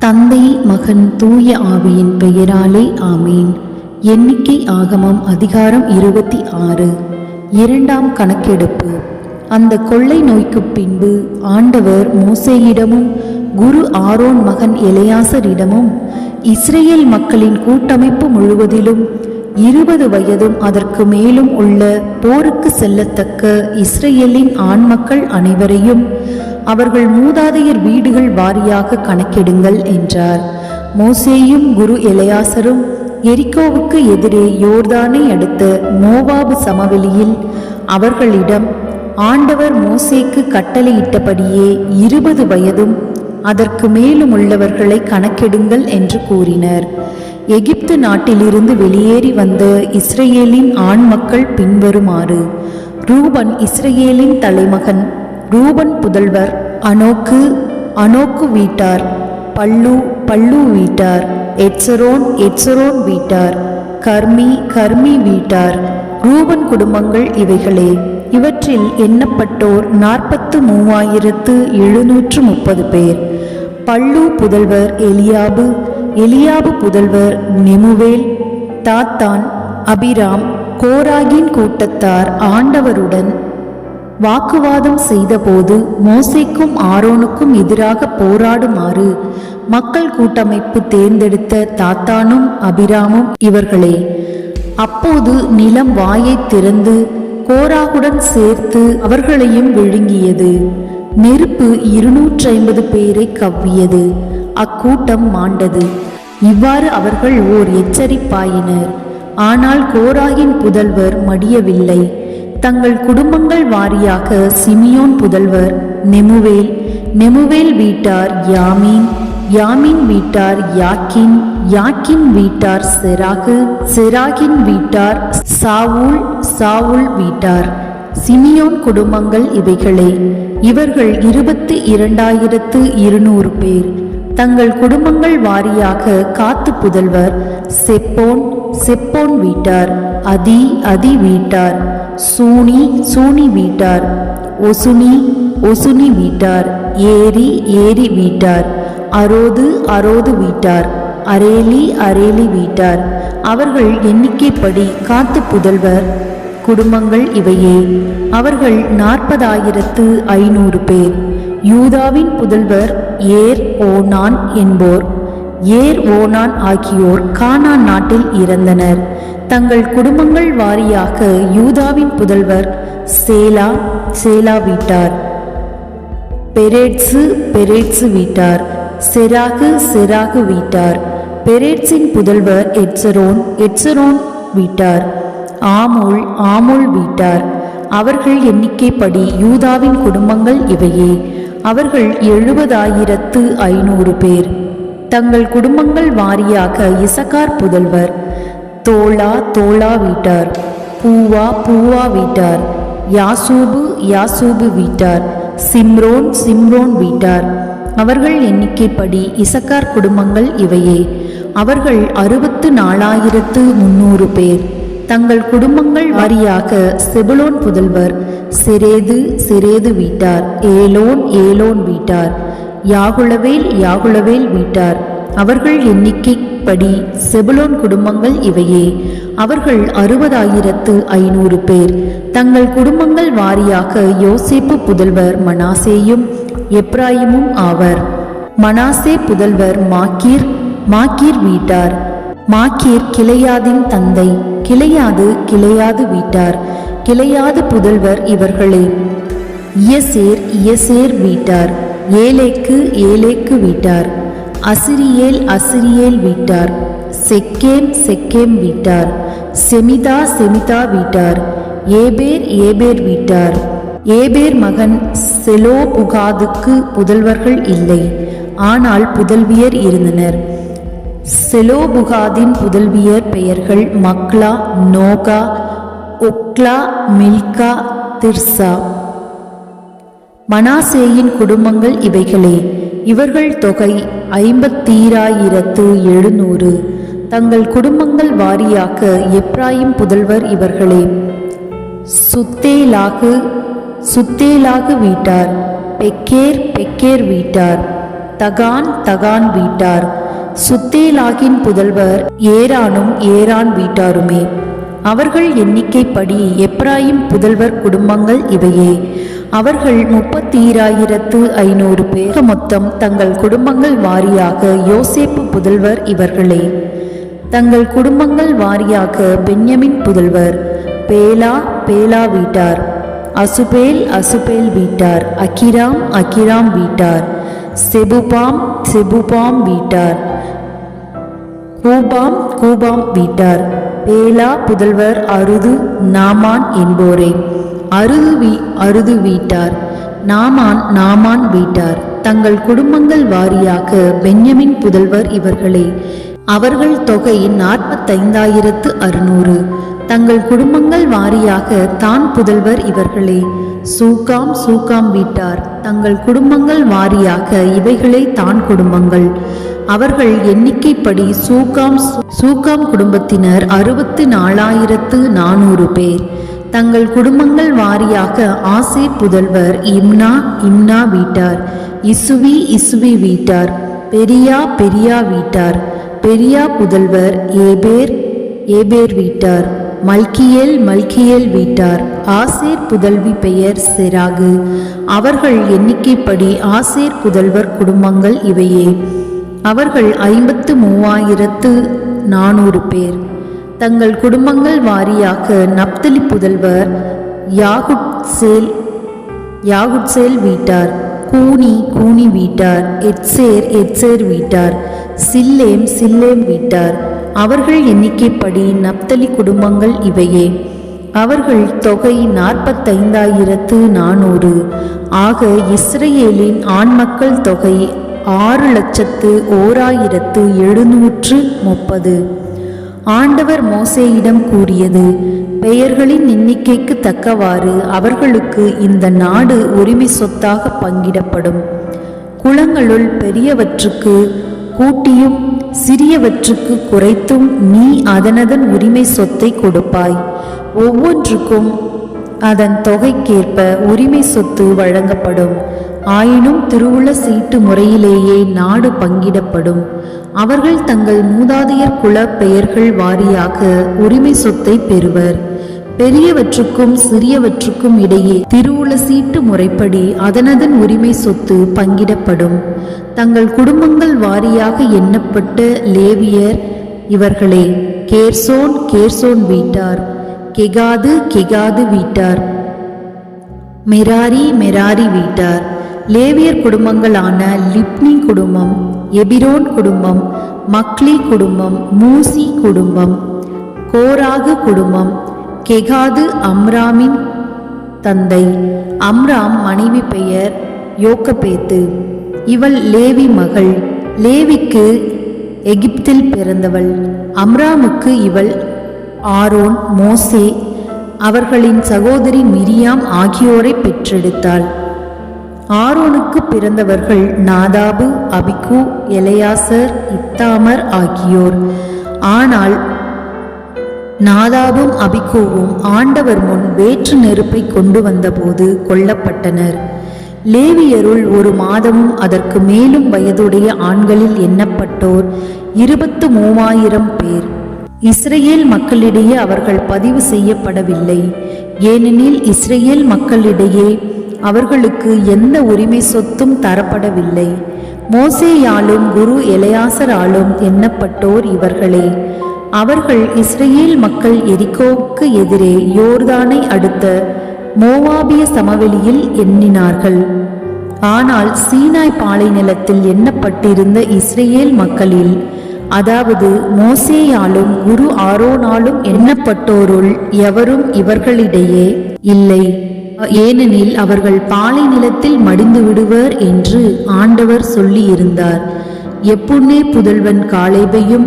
தந்தை மகன் தூய ஆவியின் பெயராலே ஆமீன். எண்ணிக்கை ஆகமம் அதிகாரம் 26. இரண்டாம் கணக்கெடுப்பு. அந்த கொள்ளை நோய்க்கு பின்பு ஆண்டவர் மோசேயிடமும் குரு ஆரோன் மகன் எலெயாசரிடமும் இஸ்ரேல் மக்களின் கூட்டமைப்பு முழுவதிலும் 20 வயதும் அதற்கு மேலும் உள்ள போருக்கு செல்லத்தக்க இஸ்ரேலின் ஆண் மக்கள் அனைவரையும் அவர்கள் மூதாதையர் வீடுகள் வாரியாக கணக்கெடுங்கள் என்றார். மோசேயும் குரு எலெயாசரும் எரிகோவுக்கு எதிரே யோர்தானை அடுத்த மோவாபு சமவெளியில் அவர்களிடம் ஆண்டவர் மோசேக்கு கட்டளையிட்டபடியே 20 வயதும் அதற்கு மேலும் உள்ளவர்களை கணக்கெடுங்கள் என்று கூறினர். எகிப்து நாட்டிலிருந்து வெளியேறி வந்த இஸ்ரேலின் ஆண் மக்கள் பின்வருமாறு: ரூபன் இஸ்ரேலின் தலைமகன், ரூபன் புதல்வர் அனோக்கு வீட்டார், பல்லு வீட்டார், எட்சரோன் வீட்டார், கர்மி வீட்டார். ரூபன் குடும்பங்கள் இவைகளே. இவற்றில் எண்ணப்பட்டோர் 43,730 பேர். பல்லு புதல்வர் எலியாபு புதல்வர் நெமுவேல், தாத்தான், அபிராம். கோராகின் கூட்டத்தார் ஆண்டவருடன் வாக்குவாதம் செய்தபோது மோசேக்கும் ஆரோனுக்கும் எதிராக போராடுமாறு மக்கள் கூட்டமைப்பு தேர்ந்தெடுத்த தாத்தானும் அபிராமும் இவர்களே. அப்போது நிலம் வாயை திறந்து கோராகுடன் சேர்த்து அவர்களையும் விழுங்கியது. நெருப்பு 250 பேரை கவ்வியது. அக்கூட்டம் மாண்டது. இவ்வாறு அவர்கள் ஓர் எச்சரிப்பாயினர். ஆனால் கோராகின் புதல்வர் மடியவில்லை. தங்கள் குடும்பங்கள் வாரியாக சிமியோன் புதல்வர் நெமுவேல் வீட்டார் யாமீன் வீட்டார் யாக்கின் வீட்டார் செராகின் வீட்டார் சாவுல் வீட்டார். சிமியோன் குடும்பங்கள் இவைகளே. இவர்கள் 22,200 பேர். தங்கள் குடும்பங்கள் வாரியாக காத்து புதல்வர் செப்போன் வீட்டார், அதி வீட்டார், சூனி வீட்டார், ஒசுனி வீட்டார், ஏரி வீட்டார், அரோது வீட்டார், அரேலி வீட்டார். அவர்கள் எண்ணிக்கைப்படி காத்து புதல்வர் குடும்பங்கள் இவையே. அவர்கள் 40,500 பேர். யூதாவின் புதல்வர் ஓனான் என்போர். ஓனான் ஆகியோர் கானான் நாட்டில் இறந்தனர். தங்கள் குடும்பங்கள் வாரியாக யூதாவின் புதல்வர் சேலா வீட்டார், பெரேட்சு வீட்டார், செராகு வீட்டார். பெரேட்சின் புதல்வர் எட்சரோன் வீட்டார், ஆமூல் வீட்டார். அவர்கள் எண்ணிக்கைப்படி யூதாவின் குடும்பங்கள் இவையே. அவர்கள் 70,500 பேர். தங்கள் குடும்பங்கள் வாரியாக இசக்கார் புதல்வர் தோலா வீட்டார், பூவா வீட்டார், யாசூபு வீட்டார், சிம்ரோன் வீட்டார். அவர்கள் எண்ணிக்கைப்படி இசக்கார் குடும்பங்கள் இவையே. அவர்கள் 64,300 பேர். தங்கள் குடும்பங்கள் வாரியாக செபுலோன் புதல்வர் செரேது வீட்டார், ஏலோன் வீட்டார், யாகுலவேல் வீட்டார். அவர்கள் எண்ணிக்கைப்படி செபுலோன் குடும்பங்கள் இவையே. அவர்கள் 60,500 பேர். தங்கள் குடும்பங்கள் வாரியாக யோசேப்பு புதல்வர் மனாசேயும் எப்ராயிமும் ஆவர். மனாசே புதல்வர் மாக்கீர் வீட்டார். மாக்கீர் கிளையாதின் தந்தை. கிளையாது வீட்டார். கிளையாது புதல்வர் இவர்களே: இயசேர் வீட்டார், ஏலேக்கு வீட்டார், அசிரியேல் வீட்டார், செக்கேம் வீட்டார், செமிதா வீட்டார், ஏபேர் வீட்டார். ஏபேர் மகன் செலோபுகாதுக்கு புதல்வர்கள் இல்லை, ஆனால் புதல்வியர் இருந்தனர். செலோபுகாதின் புதல்வியர் பெயர்கள் மக்லா, நோகா, ஒக்லா, மில்கா, திர்சா. மனாசேயின் குடும்பங்கள் இவைகளே. இவர்கள் தொகை 53,700. தங்கள் குடும்பங்கள் வாரியாக எப்ராயிம் புதல்வர் இவர்களே: சுத்தேலாகு வீட்டார், பெக்கேர் வீட்டார், தகான் வீட்டார். சுத்தேலாகின் புதல்வர் ஏரானும் ஏரான் வீட்டாருமே. அவர்கள் எண்ணிக்கைப்படி எப்ராயிம் புதல்வர் குடும்பங்கள் இவையே. அவர்கள் 30,500 பேர். மொத்தம் தங்கள் குடும்பங்கள் வாரியாக யோசேப்பு புதல்வர் இவர்களே. தங்கள் குடும்பங்கள் வாரியாக பென்யமின் புதல்வர் பேலா வீட்டார், அசுபேல் வீட்டார், அக்கிராம் வீட்டார், செபுபாம் வீட்டார், கூபாம் வீட்டார். பேலா புதல்வர் அருது, நாமான் என்போரே. அருது வீட்டார், நாமான் வீட்டார். தங்கள் குடும்பங்கள் வாரியாக பென்யமின் புதல்வர் இவர்களே. அவர்கள் தொகை 45,600. தங்கள் குடும்பங்கள் வாரியாக தான் புதல்வர் இவர்களே. சூகாம் வீட்டார். தங்கள் குடும்பங்கள் வாரியாக இவைகளே தான் குடும்பங்கள். அவர்கள் எண்ணிக்கைப்படி சூகாம் குடும்பத்தினர் 64,400 பேர். தங்கள் குடும்பங்கள் வாரியாக ஆசேர் புதல்வர் இம்னா வீட்டார், இசுவி வீட்டார், பெரியா வீட்டார். பெரியா புதல்வர் ஏபேர் வீட்டார், மல்கியேல் வீட்டார். ஆசேர் புதல்வி பெயர் செராகு. அவர்கள் எண்ணிக்கைப்படி ஆசேர் புதல்வர் குடும்பங்கள் இவையே. அவர்கள் 53,400 பேர். தங்கள் குடும்பங்கள் வாரியாக நப்தலி புதல்வர் யாகுட்சேல் வீட்டார், கூனி வீட்டார், எட்சேர் வீட்டார், சில்லேம் வீட்டார். அவர்கள் எண்ணிக்கைப்படி நப்தலி குடும்பங்கள் இவையே. அவர்கள் தொகை 45,400. ஆக இஸ்ரவேலின் ஆண் மக்கள் தொகை 6,01,730. ஆண்டவர் மோசேயிடம் கூறியது: பெயர்களின் எண்ணிக்கைக்கு தக்கவாறு அவர்களுக்கு இந்த நாடு உரிமை சொத்தாக பங்கிடப்படும். குலங்களுள் பெரியவற்றுக்கு கூட்டியும் சிறியவற்றுக்கு குறைத்தும் நீ அதனதன் உரிமை சொத்தை கொடுப்பாய். ஒவ்வொன்றுக்கும் அதன் தொகைக்கேற்ப உரிமை சொத்து வழங்கப்படும். ஆயினும் திருவுள சீட்டு முறையிலேயே நாடு பங்கிடப்படும். அவர்கள் தங்கள் மூதாதையர் குல பெயர்கள் வாரியாக உரிமை சொத்தை பெறுவர். பெரியவற்றுக்கும் சிறியவற்றுக்கும் இடையே திருவுள சீட்டு முறைப்படி அதனதன் உரிமை சொத்து பங்கிடப்படும். தங்கள் குடும்பங்கள் வாரியாக எண்ணப்பட்ட லேவியர் இவர்களே: கேர்சோன் வீட்டார், கெகாது வீட்டார், மெராரி வீட்டார். லேவியர் குடும்பங்களான லிப்னி குடும்பம், எபிரோன் குடும்பம், மக்லி குடும்பம், மூசி குடும்பம், கோராகு குடும்பம். கெகாது அம்ராமின் தந்தை. அம்ராம் மனைவி பெயர் யோக்கபேத்து. இவள் லேவி மகள். லேவிக்கு எகிப்தில் பிறந்தவள். அம்ராமுக்கு இவள் ஆரோன், மோசே அவர்களின் சகோதரி மிரியாம் ஆகியோரை பெற்றெடுத்தாள். ஆரோனுக்கு பிறந்தவர்கள் நாதாபு, அபிகு, எலெயாசர், இத்தாமர் ஆகியோர். ஆனால் நாதாபும் அபிகூவும் ஆண்டவர் முன் வேற்று நெருப்பை கொண்டு வந்தபோது கொல்லப்பட்டனர். லேவியருள் 1 மாதமும் அதற்கு மேலும் வயதுடைய ஆண்களில் எண்ணப்பட்டோர் 23,000 பேர். இஸ்ரேல் மக்களிடையே அவர்கள் பதிவு செய்யப்படவில்லை. ஏனெனில் இஸ்ரேல் மக்களிடையே அவர்களுக்கு எந்த உரிமை சொத்தும் தரப்படவில்லை. மோசேயாலும் குரு எலெயாசராலும் எண்ணப்பட்டோர் இவர்களே. அவர்கள் இஸ்ரேல் மக்கள் எரிகோவுக்கு எதிரே யோர்தானை அடுத்த மோவாபிய சமவெளியில் எண்ணினார்கள். ஆனால் சீனாய் பாலை நிலத்தில் எண்ணப்பட்டிருந்த இஸ்ரேல் மக்களில், அதாவது மோசேயாலும் குரு ஆரோனாலும் எண்ணப்பட்டோருள் எவரும் இவர்களிடையே இல்லை. ஏனெனில் அவர்கள் பாலை நிலத்தில் மடிந்து விடுவர் என்று ஆண்டவர் சொல்லியிருந்தார். எப்புன்னே புதல்வன் காலேபையும்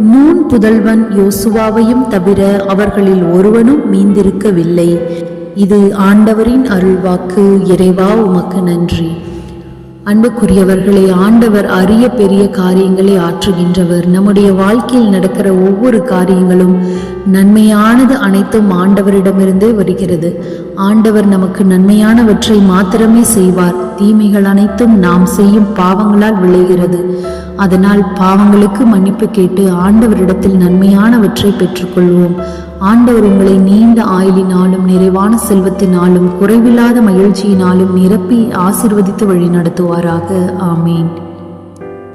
நூன் புதல்வன் யோசுவாவையும் தவிர அவர்களில் ஒருவனும் மீந்திருக்கவில்லை. இது ஆண்டவரின் அருள்வாக்கு. இறைவா, உமக்கு நன்றி. அன்புக்குரியவர்களே, ஆண்டவர் அரிய பெரிய காரியங்களை ஆற்றுகின்றவர். நம்முடைய வாழ்க்கையில் நடக்கிற ஒவ்வொரு காரியங்களும் நன்மையானது அனைத்தும் ஆண்டவரிடமிருந்தே வருகிறது. ஆண்டவர் நமக்கு நன்மையானவற்றை மாத்திரமே செய்வார். தீமைகள் அனைத்தும் நாம் செய்யும் பாவங்களால் விளைகிறது. அதனால் பாவங்களுக்கு மன்னிப்பு கேட்டு ஆண்டவரிடத்தில் நன்மையானவற்றை பெற்றுக்கொள்வோம். ஆண்டவர் உங்களை நீண்ட ஆயுளினாலும் நிறைவான செல்வத்தினாலும் குறைவில்லாத மகிழ்ச்சியினாலும் நிரப்பி ஆசீர்வதித்து வழி நடத்துவாராக. ஆமேன்.